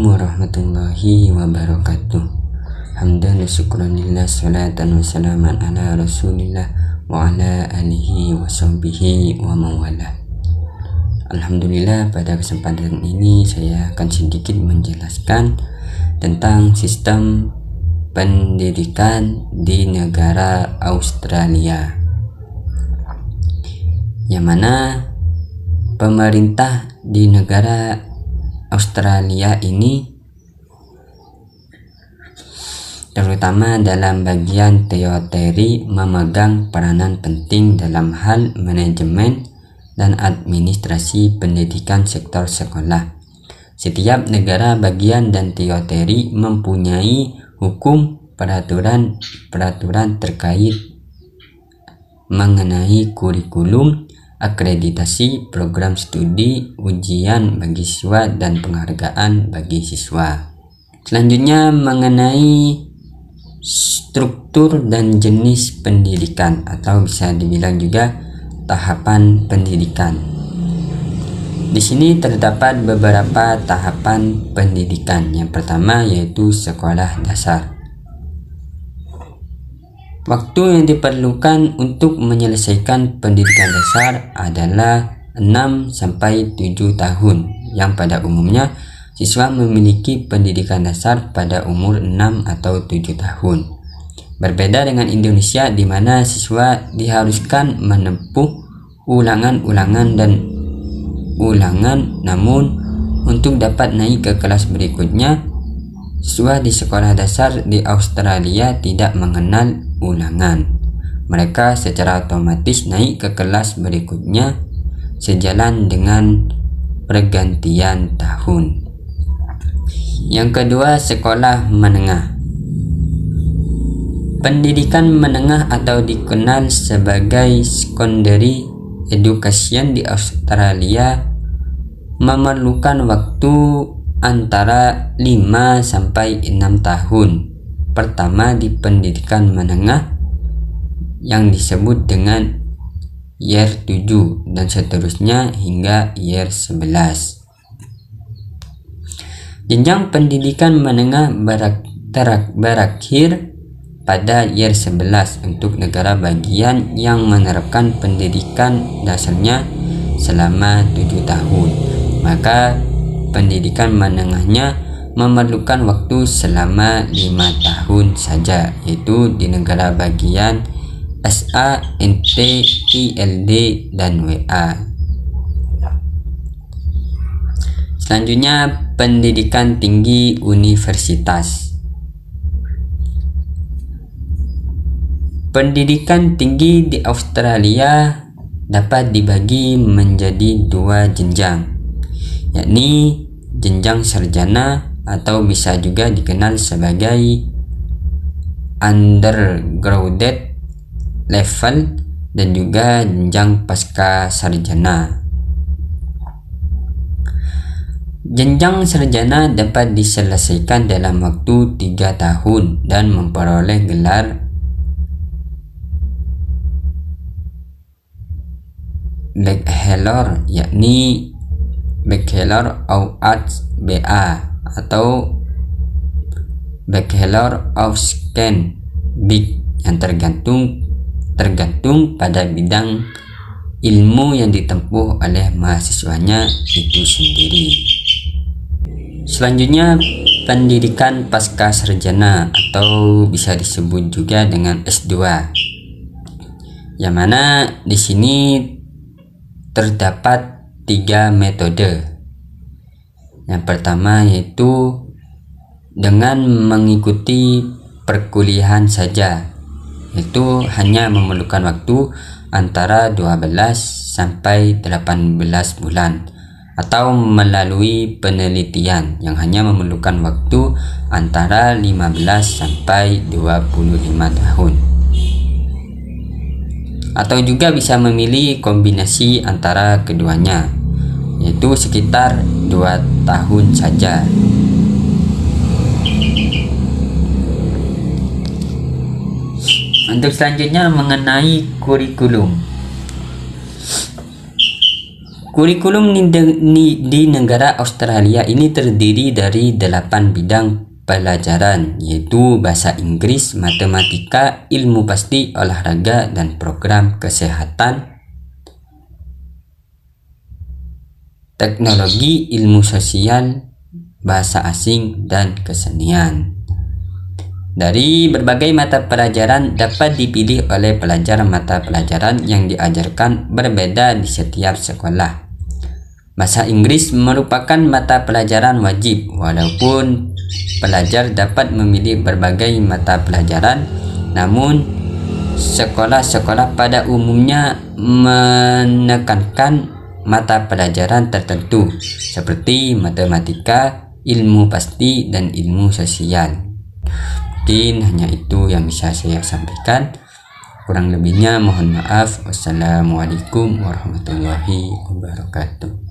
warahmatullahi wabarakatuh. Hamdan wa syukranillah, salatan wa salaman ala rasulillah wa ala alihi wa sahbihi wa mawala. Alhamdulillah, pada kesempatan ini saya akan sedikit menjelaskan tentang sistem pendidikan di negara Australia, yang mana pemerintah di negara Australia ini, terutama dalam bagian teori, memegang peranan penting dalam hal manajemen dan administrasi pendidikan sektor sekolah. Setiap negara bagian dan teori mempunyai hukum peraturan terkait mengenai kurikulum, akreditasi, program studi, ujian bagi siswa, dan penghargaan bagi siswa. Selanjutnya mengenai struktur dan jenis pendidikan, atau bisa dibilang juga tahapan pendidikan. Di sini terdapat beberapa tahapan pendidikan. Yang pertama yaitu sekolah dasar. Waktu yang diperlukan untuk menyelesaikan pendidikan dasar adalah 6-7 tahun, yang pada umumnya siswa memiliki pendidikan dasar pada umur 6 atau 7 tahun. Berbeda dengan Indonesia, di mana siswa diharuskan menempuh ulangan-ulangan, namun untuk dapat naik ke kelas berikutnya, siswa di sekolah dasar di Australia tidak mengenal ulangan. Mereka secara otomatis naik ke kelas berikutnya sejalan dengan pergantian tahun. Yang kedua, sekolah menengah. Pendidikan menengah atau dikenal sebagai secondary education di Australia memerlukan waktu antara 5-6 tahun pertama di pendidikan menengah, yang disebut dengan year 7 dan seterusnya hingga year 11. Jenjang pendidikan menengah berakhir pada year 11 untuk negara bagian yang menerapkan pendidikan dasarnya selama 7 tahun. Maka pendidikan menengahnya memerlukan waktu selama 5 tahun saja, yaitu di negara bagian SA, NT, ILD, dan WA. Selanjutnya, pendidikan tinggi universitas. Pendidikan tinggi di Australia dapat dibagi menjadi 2 jenjang, yakni jenjang sarjana atau bisa juga dikenal sebagai undergraduate level, dan juga jenjang pasca sarjana. Jenjang sarjana dapat diselesaikan dalam waktu 3 tahun dan memperoleh gelar bachelor, yakni Bachelor of Arts BA atau Bachelor of Science BIC, yang tergantung pada bidang ilmu yang ditempuh oleh mahasiswanya itu sendiri. Selanjutnya, pendidikan pasca sarjana atau bisa disebut juga dengan S2, yang mana di sini terdapat 3 metode. Yang pertama yaitu dengan mengikuti perkuliahan saja, itu hanya memerlukan waktu antara 12-18 bulan, atau melalui penelitian yang hanya memerlukan waktu antara 15-25 tahun. Atau juga bisa memilih kombinasi antara keduanya, yaitu sekitar 2 tahun saja. Untuk selanjutnya mengenai kurikulum. Kurikulum di negara Australia ini terdiri dari 8 bidang pelajaran, yaitu bahasa Inggris, matematika, ilmu pasti, olahraga, dan program kesehatan, teknologi, ilmu sosial, bahasa asing, dan kesenian. Dari berbagai mata pelajaran dapat dipilih oleh pelajar. Mata pelajaran yang diajarkan berbeda di setiap sekolah. Bahasa Inggris merupakan mata pelajaran wajib, walaupun pelajar dapat memilih berbagai mata pelajaran, namun sekolah-sekolah pada umumnya menekankan mata pelajaran tertentu seperti matematika, ilmu pasti, dan ilmu sosial. Mungkin hanya itu yang bisa saya sampaikan. Kurang lebihnya mohon maaf. Wassalamualaikum warahmatullahi wabarakatuh.